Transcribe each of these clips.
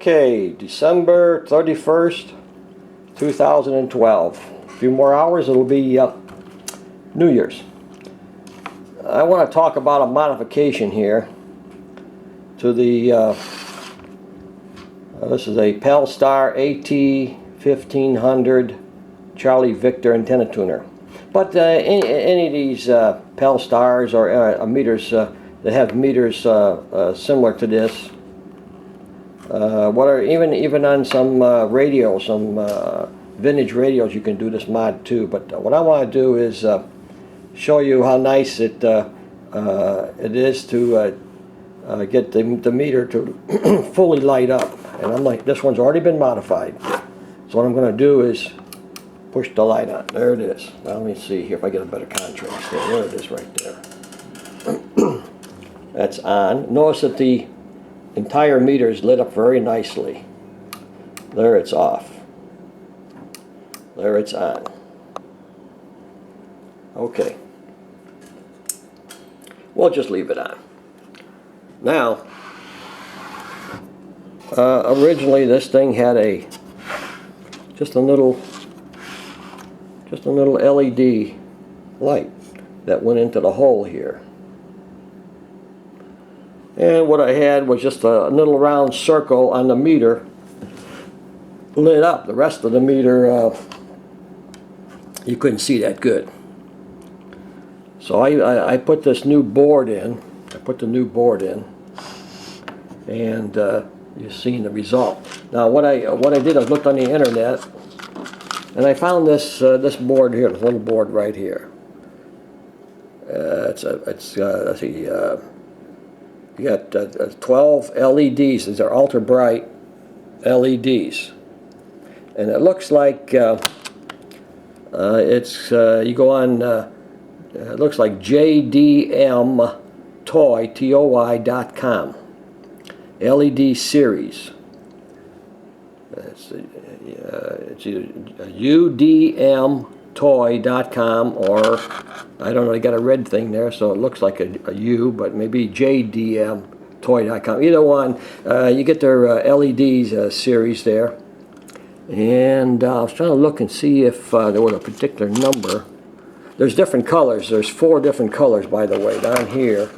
Okay, December 31st, 2012. A few more hours, it'll be New Year's. I want to talk about a modification here to the, this is a Palstar AT1500 Charlie Victor antenna tuner. But any of these Palstars or meters that have meters similar to this, even on some radios, some vintage radios, you can do this mod too. But what I want to do is show you how nice it is to get the meter to fully light up. And I'm like, this one's already been modified. So what I'm going to do is push the light on. There it is. Now let me see here if I get a better contrast. There it is right there. That's on. Notice that the entire meter is lit up very nicely. There it's off. There it's on. Okay. We'll just leave it on. Now, originally this thing had just a little LED light that went into the hole here. And what I had was just a little round circle on the meter lit up. The rest of the meter, you couldn't see that good. So I put this new board in. I put the new board in, and you've seen the result. Now what I did, I looked on the internet, and I found this this board here, this little board right here. Let's see. You got 12 LEDs. These are ultra bright LEDs, and it looks like it's you go on. It looks like jdmtoy.com LED series. It's udmtoy.com, or I don't know, they got a red thing there, so it looks like a U, but maybe jdmtoy.com. Either one, you get their LEDs series there. And I was trying to look and see if there was a particular number. There's different colors. There's 4 different colors, by the way, down here.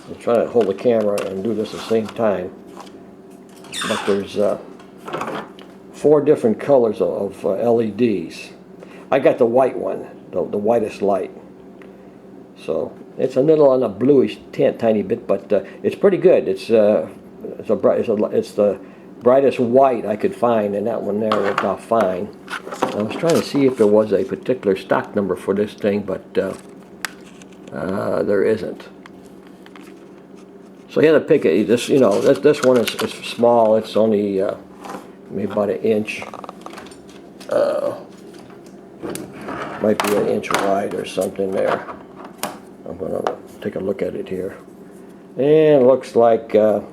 I'm trying to hold the camera and do this at the same time. But there's 4 different colors of LEDs. I got the white one, the whitest light. So it's a little on a bluish tint, tiny bit, but it's pretty good. It's the brightest white I could find, and that one there worked out fine. I was trying to see if there was a particular stock number for this thing, but there isn't. So you had to pick it. This, you know, this one is small. It's only maybe about an inch. Might be an inch wide or something there. I'm gonna take a look at it here, and it looks like about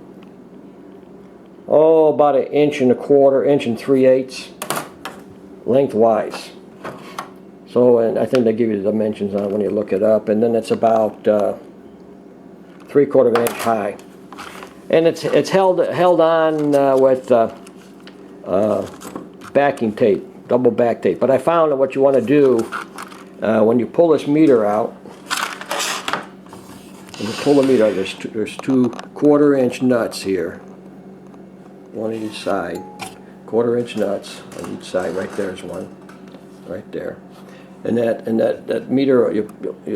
an inch and a quarter, inch and 3/8 lengthwise. So, and I think they give you the dimensions on it when you look it up, and then it's about 3/4 of an inch high, and it's held on with backing tape, double back tape. But I found that what you want to do when you pull this meter out, when you pull the meter out, there's 2 1/4-inch nuts here. One on each side, 1/4-inch nuts on each side. Right there's one, right there. And that meter,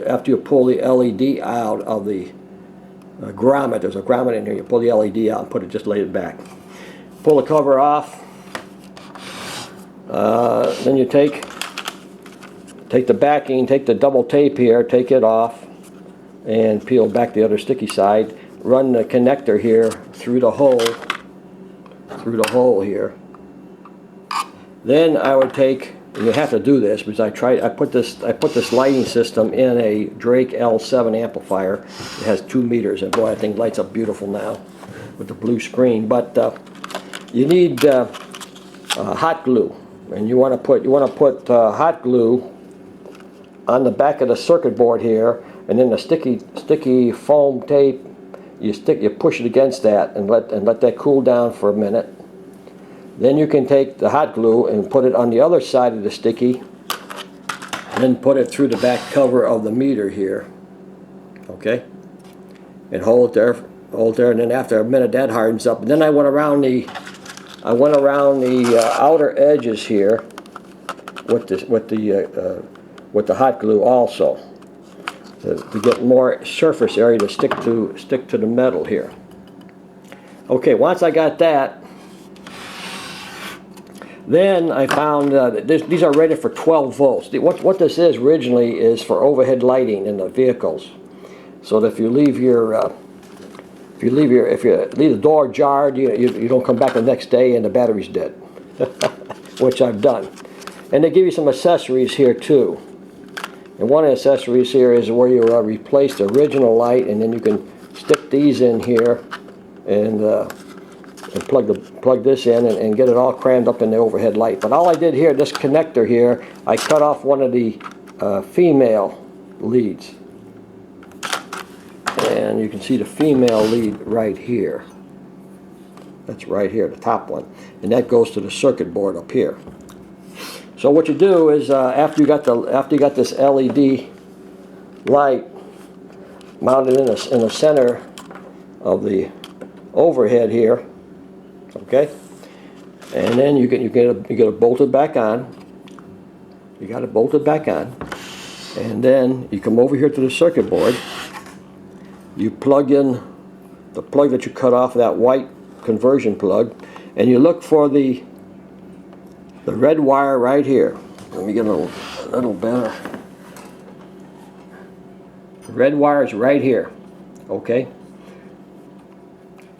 after you pull the LED out of the grommet, there's a grommet in here. You pull the LED out and put it, just lay it back. Pull the cover off. Then you take the backing, take the double tape here, take it off, and peel back the other sticky side. Run the connector here through the hole. Here. Then I would take, and you have to do this because I put this lighting system in a Drake L7 amplifier. It has 2 meters, and boy, I think lights up beautiful now with the blue screen. But you need hot glue, and you want to put hot glue on the back of the circuit board here, and then the sticky foam tape. You push it against that and let that cool down for a minute. Then you can take the hot glue and put it on the other side of the sticky, and then put it through the back cover of the meter here. Okay, and hold it there, and then after a minute that hardens up. And then I went around the outer edges here with the hot glue also, to get more surface area to stick to the metal here. Okay, once I got that, then I found that these are rated for 12 volts. What this is originally is for overhead lighting in the vehicles, so that if you leave the door jarred, you don't come back the next day and the battery's dead, which I've done. And they give you some accessories here too. And one of the accessories here is where you replace the original light, and then you can stick these in here and plug this in and get it all crammed up in the overhead light. But all I did here, this connector here, I cut off one of the female leads. And you can see the female lead right here. That's right here, the top one. And that goes to the circuit board up here. So what you do is after you got this LED light mounted in the center of the overhead here, okay, and then you get it bolted back on. You got it bolted back on, and then you come over here to the circuit board. You plug in the plug that you cut off, that white conversion plug, and you look for the red wire right here. Let me get a little better. The red wire is right here, okay?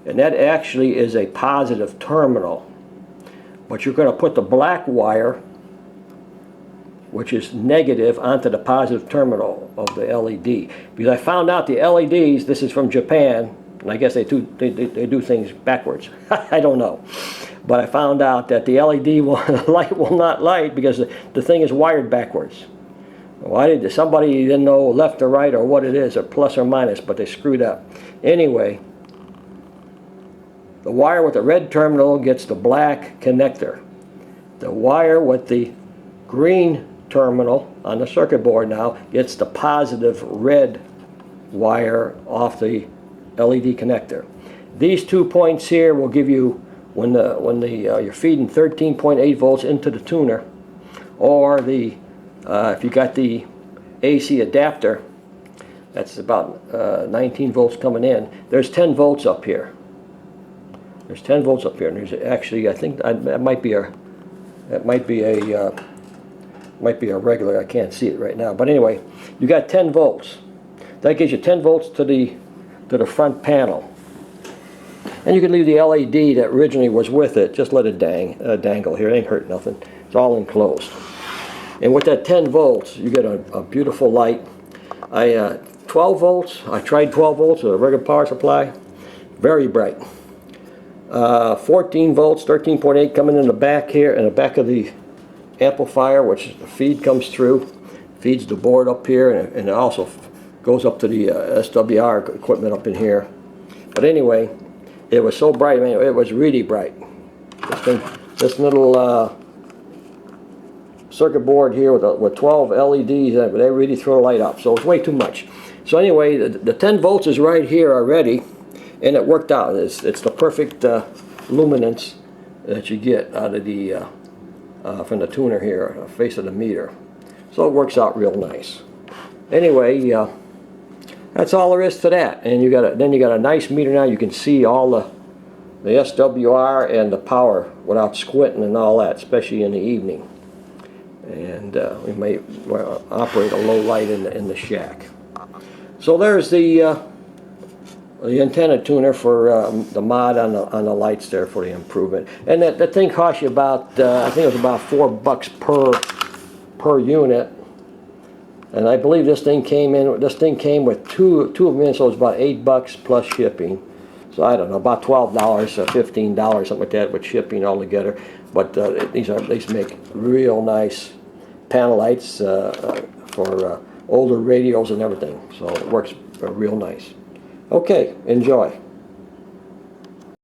And that actually is a positive terminal. But you're going to put the black wire, which is negative, onto the positive terminal of the LED. Because I found out the LEDs, this is from Japan, and I guess they do things backwards. I don't know. But I found out that the LED light will not light because the thing is wired backwards. Why somebody didn't know left or right or what it is, or plus or minus, but they screwed up. Anyway, the wire with the red terminal gets the black connector. The wire with the green terminal on the circuit board now gets the positive red wire off the LED connector. These 2 points here will give you, when you're feeding 13.8 volts into the tuner, or if you got the AC adapter, that's about 19 volts coming in. There's 10 volts up here. There's 10 volts up here, and there's actually, I think that might be a regular. I can't see it right now, but anyway, you got 10 volts. That gives you 10 volts to the front panel. And you can leave the LED that originally was with it, just let it dangle here. It ain't hurt nothing. It's all enclosed. And with that 10 volts, you get a beautiful light. 12 volts, I tried 12 volts with a regular power supply, very bright. 14 volts, 13.8 coming in the back here, in the back of the amplifier, which the feed comes through, feeds the board up here, and it also goes up to the SWR equipment up in here. But anyway, it was so bright. I mean, it was really bright. This little circuit board here with 12 LEDs, they really throw the light up. So it's way too much. So anyway, the 10 volts is right here already, and it worked out. It's the perfect luminance that you get out of the from the tuner here, the face of the meter. So it works out real nice. Anyway, that's all there is to that. And then you got a nice meter now. You can see all the SWR and the power without squinting and all that, especially in the evening. And we may operate a low light in the shack. So there's the antenna tuner for the mod on the lights there for the improvement. And that thing costs you about I think it was about $4 per unit. And I believe this thing came with two of them in, so it's about $8 plus shipping. So I don't know, about $12 or $15, something like that, with shipping altogether. But these make real nice panel lights for older radios and everything. So it works real nice. Okay, enjoy.